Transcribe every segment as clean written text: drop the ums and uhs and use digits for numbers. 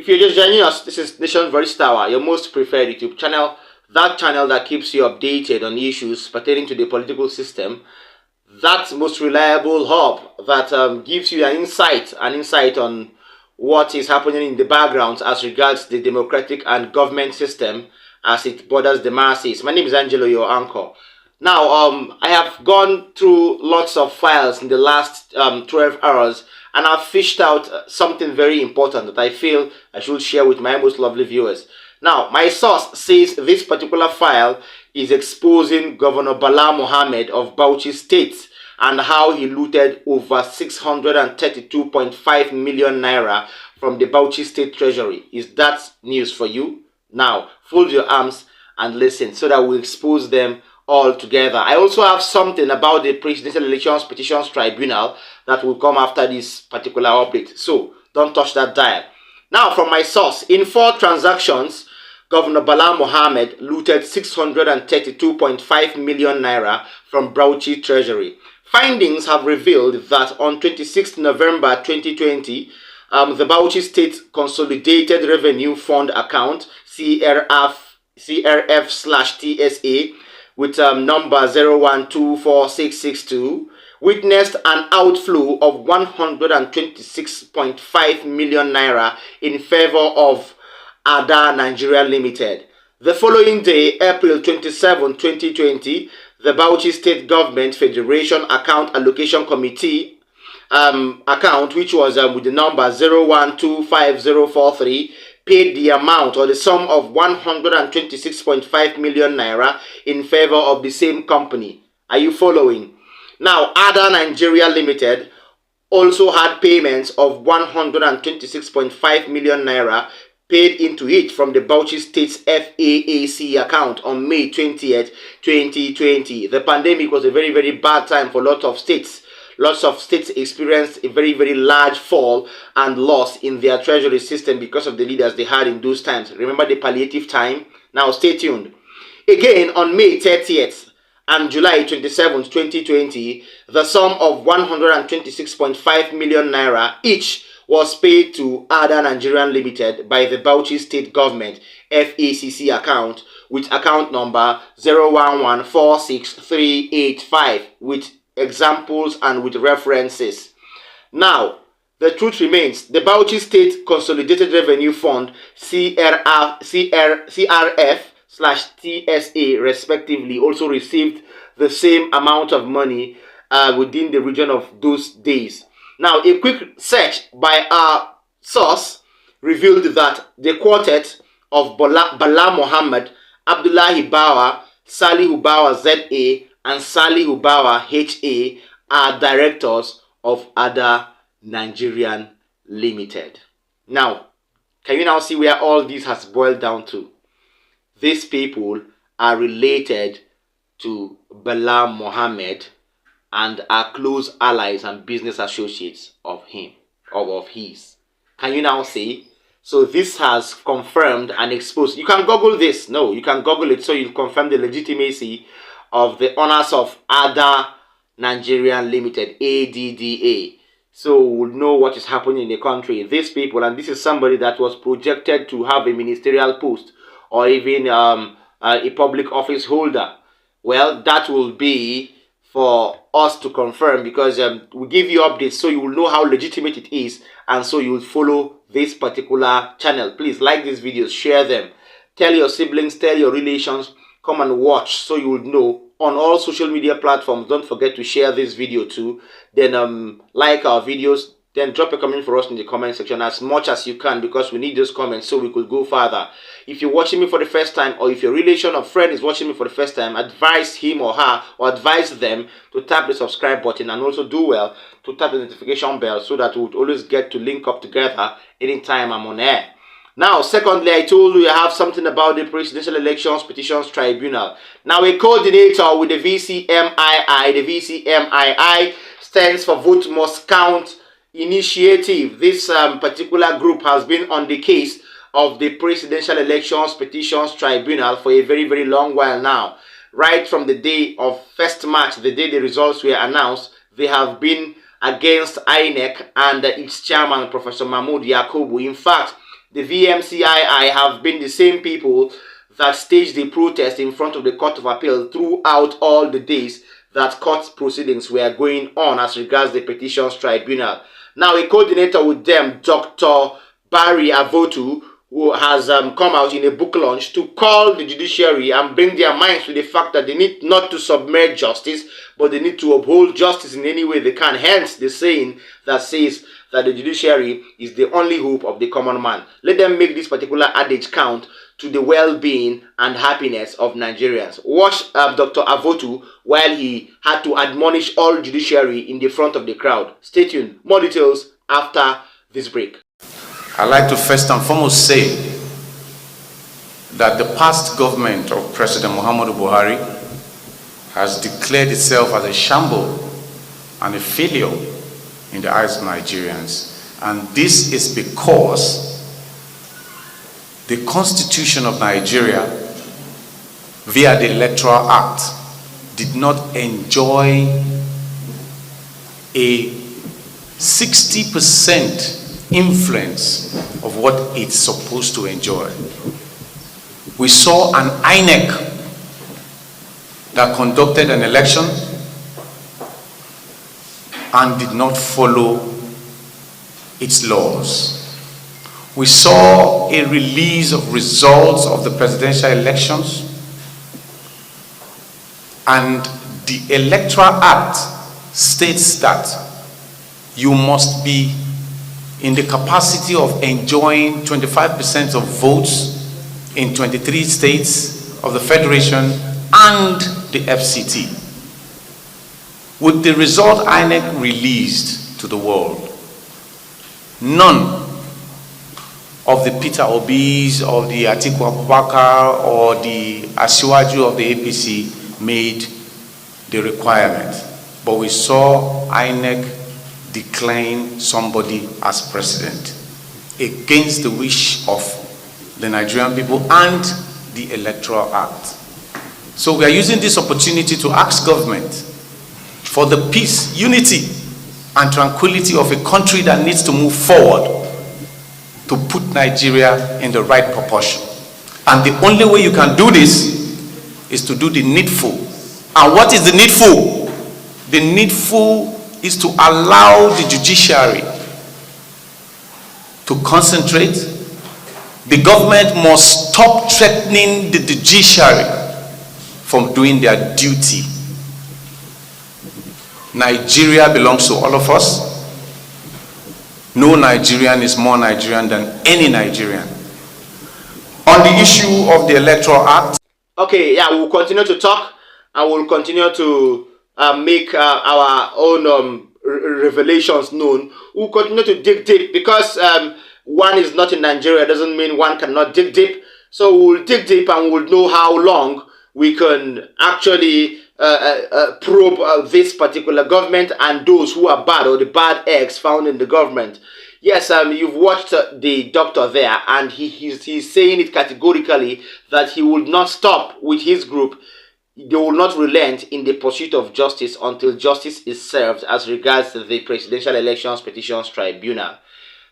If you're just joining us, this is Nation Voice Tower, your most preferred YouTube channel, that channel that keeps you updated on issues pertaining to the political system, that most reliable hub that gives you an insight on what is happening in the background as regards the democratic and government system as it borders the masses. My name is Angelo, your anchor. Now, I have gone through lots of files in the last 12 hours, and I've fished out something very important that I feel I should share with my most lovely viewers. Now, my source says this particular file is exposing Governor Bala Muhammed of Bauchi State and how he looted over 632.5 million naira from the Bauchi State Treasury. Is that news for you? Now, fold your arms and listen so that we expose them all together. I also have something about the Presidential Elections Petitions Tribunal that will come after this particular update. So, don't touch that dial. Now, from my source, in 4 transactions, Governor Bala Muhammed looted 632.5 million naira from Bauchi Treasury. Findings have revealed that on 26 November 2020, the Bauchi State Consolidated Revenue Fund account, CRF/TSA, with number 0124662, witnessed an outflow of 126.5 million naira in favor of Ada Nigeria Limited. The following day, April 27, 2020, the Bauchi State Government Federation Account Allocation Committee account, which was with the number 0125043, paid the amount or the sum of 126.5 million naira in favor of the same company. Are you following? Now, Ada Nigeria Limited also had payments of 126.5 million naira paid into it from the Bauchi State's FAAC account on May 20th, 2020. The pandemic was a very, very bad time for lots of states. Lots of states experienced a very, very large fall and loss in their treasury system because of the leaders they had in those times. Remember the palliative time? Now stay tuned. Again, on May 30th and July 27th, 2020, the sum of 126.5 million naira each was paid to Ada Nigerian Limited by the Bauchi State Government FACC account with account number 011463885 with examples and with references. Now, the truth remains, the Bauchi State Consolidated Revenue Fund, CRF/TSA respectively, also received the same amount of money within the region of those days. Now, a quick search by our source revealed that the quartet of Bala Muhammed, Abdullahi Bawa, Salihu Bawa ZA, and Salihu Bawa HA are directors of Ada Nigerian Limited. Now, can you now see where all this has boiled down to? These people are related to Bala Muhammed and are close allies and business associates of him, or of his. Can you now see? So this has confirmed and exposed. You can Google this. No, you can Google it so you confirm the legitimacy of the owners of Ada Nigerian Limited, ADDA. So we'll know what is happening in the country. These people, and this is somebody that was projected to have a ministerial post or even a public office holder. Well, that will be for us to confirm, because we give you updates so you will know how legitimate it is, and so you will follow this particular channel. Please like these videos, share them, tell your siblings, tell your relations, come and watch so you will know on all social media platforms. Don't forget to share this video too. Then like our videos. Then drop a comment for us in the comment section as much as you can, because we need those comments so we could go further. If you're watching me for the first time, or if your relation or friend is watching me for the first time, advise him or her, or advise them to tap the subscribe button, and also do well to tap the notification bell so that we would always get to link up together anytime I'm on air. Now, secondly, I told you I have something about the Presidential Elections Petitions Tribunal. Now, a coordinator with the VCMII, the VCMII stands for Vote Must Count Initiative. This particular group has been on the case of the Presidential Elections Petitions Tribunal for a very, very long while now. Right from the day of 1st March, the day the results were announced, they have been against INEC and its chairman, Professor Mahmoud Yakubu. In fact, the VMCII have been the same people that staged the protest in front of the Court of Appeal throughout all the days that court proceedings were going on as regards the petitions tribunal. Now, a coordinator with them, Dr. Barry Avotu, who has come out in a book launch to call the judiciary and bring their minds to the fact that they need not to submerge justice, but they need to uphold justice in any way they can. Hence, the saying that says that the judiciary is the only hope of the common man. Let them make this particular adage count to the well-being and happiness of Nigerians. Watch Dr. Avotu while he had to admonish all judiciary in the front of the crowd. Stay tuned. More details after this break. I'd like to first and foremost say that the past government of President Muhammadu Buhari has declared itself as a shamble and a failure in the eyes of Nigerians. And this is because the Constitution of Nigeria, via the Electoral Act, did not enjoy a 60% influence of what it's supposed to enjoy. We saw an INEC that conducted an election and did not follow its laws. We saw a release of results of the presidential elections, and the Electoral Act states that you must be in the capacity of enjoying 25% of votes in 23 states of the Federation and the FCT. With the result INEC released to the world, none of the Peter Obis, of the Atiku Abubakar, or the Asiwaju of the APC made the requirement. But we saw INEC decline somebody as president against the wish of the Nigerian people and the Electoral Act. So we are using this opportunity to ask government for the peace, unity, and tranquility of a country that needs to move forward to put Nigeria in the right proportion. And the only way you can do this is to do the needful. And what is the needful? The needful is to allow the judiciary to concentrate. The government must stop threatening the judiciary from doing their duty. Nigeria belongs to all of us. No Nigerian is more Nigerian than any Nigerian. On the issue of the Electoral Act. Okay, yeah, we'll continue to talk and we'll continue to make our own revelations known. We'll continue to dig deep because one is not in Nigeria doesn't mean one cannot dig deep. So we'll dig deep and we'll know how long we can actually probe this particular government and those who are bad or the bad eggs found in the government. Yes, you've watched the doctor there, and he's saying it categorically that he would not stop with his group. They will not relent in the pursuit of justice until justice is served as regards the Presidential Elections Petitions Tribunal.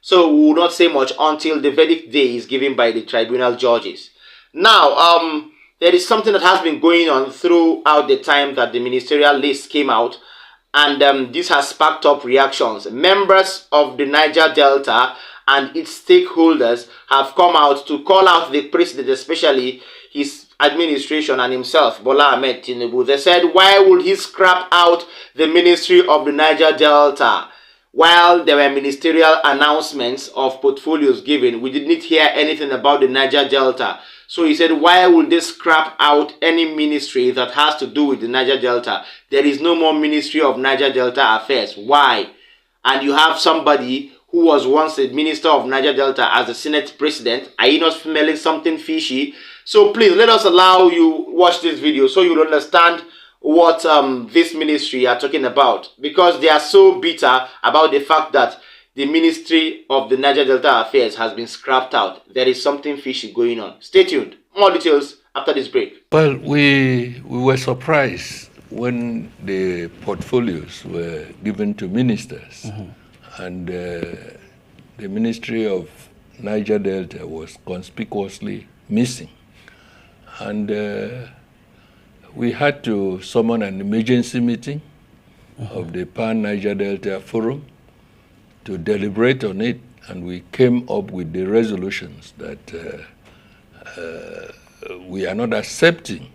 So we will not say much until the verdict day is given by the tribunal judges. Now, there is something that has been going on throughout the time that the ministerial list came out, and this has sparked up reactions. Members of the Niger Delta and its stakeholders have come out to call out the president, especially his administration and himself, Bala Muhammed Tinubu. They said, why would he scrap out the ministry of the Niger Delta? While there were ministerial announcements of portfolios given, we did not hear anything about the Niger Delta. So he said, why would they scrap out any ministry that has to do with the Niger Delta? There is no more Ministry of Niger Delta Affairs. Why? And you have somebody who was once the Minister of Niger Delta as the Senate President. Are you not smelling something fishy? So please, let us allow you watch this video so you'll understand what this ministry are talking about. Because they are so bitter about the fact that the Ministry of the Niger Delta Affairs has been scrapped out. There is something fishy going on. Stay tuned. More details after this break. Well, we were surprised when the portfolios were given to ministers. And the Ministry of Niger Delta was conspicuously missing. And we had to summon an emergency meeting of the Pan-Niger Delta Forum to deliberate on it, and we came up with the resolutions that we are not accepting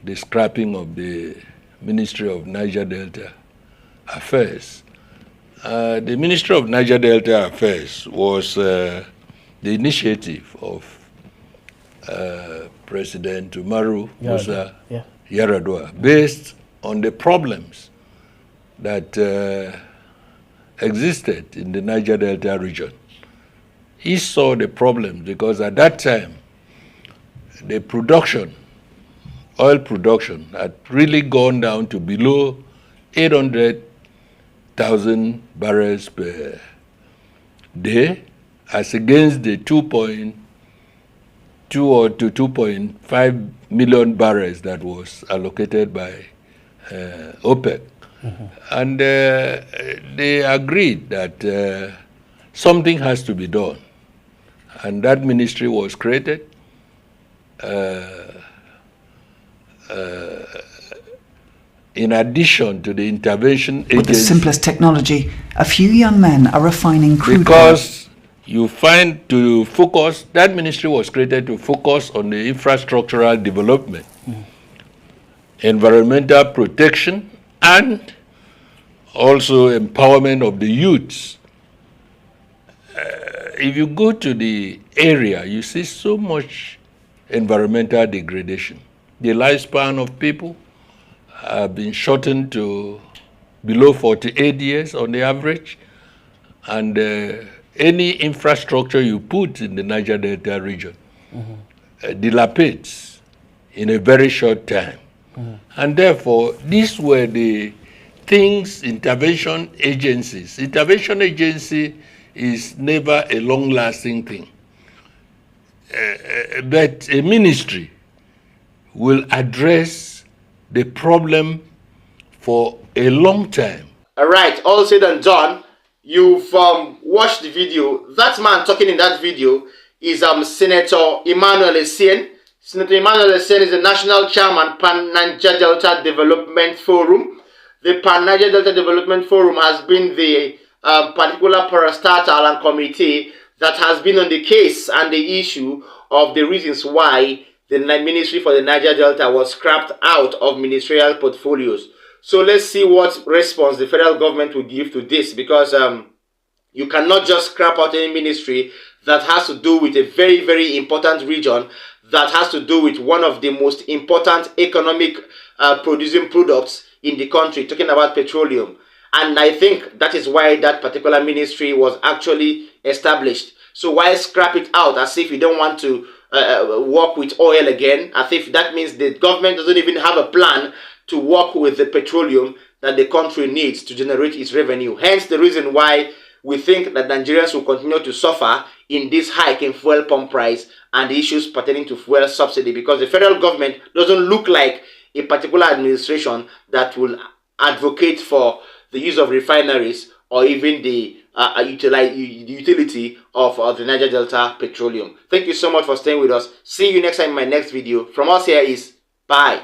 the scrapping of the Ministry of Niger Delta Affairs. The Ministry of Niger Delta Affairs was the initiative of President Umaru Musa Yar'Adua, based on the problems that existed in the Niger Delta region. He saw the problems because at that time, the production, oil production, had really gone down to below 800,000 barrels per day, as against the 2.2 or to 2.5 million barrels that was allocated by OPEC. And they agreed that something has to be done. And that ministry was created. In addition to the intervention agency. With the simplest technology, a few young men are refining crude because you find to focus, that ministry was created to focus on the infrastructural development, environmental protection, and also empowerment of the youths. If you go to the area, you see so much environmental degradation. The lifespan of people have been shortened to below 48 years on the average, and any infrastructure you put in the Niger Delta region dilapidates in a very short time. And therefore, these were the things intervention agencies. Intervention agency is never a long-lasting thing. But a ministry will address the problem for a long time. All right, all said and done. You've watched the video. That man talking in that video is Senator Emmanuel Essien. Senator Emmanuel Essien is the national chairman, Pan-Niger Delta Development Forum. The Pan-Niger Delta Development Forum has been the particular parastatal and committee that has been on the case and the issue of the reasons why the Ministry for the Niger Delta was scrapped out of ministerial portfolios. So let's see what response the federal government will give to this, because you cannot just scrap out any ministry that has to do with a very, very important region, that has to do with one of the most important economic producing products in the country, talking about petroleum. And I think that is why that particular ministry was actually established. So why scrap it out as if you don't want to work with oil again? As if that means the government doesn't even have a plan to work with the petroleum that the country needs to generate its revenue. Hence the reason why we think that Nigerians will continue to suffer in this hike in fuel pump price and the issues pertaining to fuel subsidy, because the federal government doesn't look like a particular administration that will advocate for the use of refineries or even the utility of the Niger Delta Petroleum. Thank you so much for staying with us. See you next time in my next video. From us here is bye.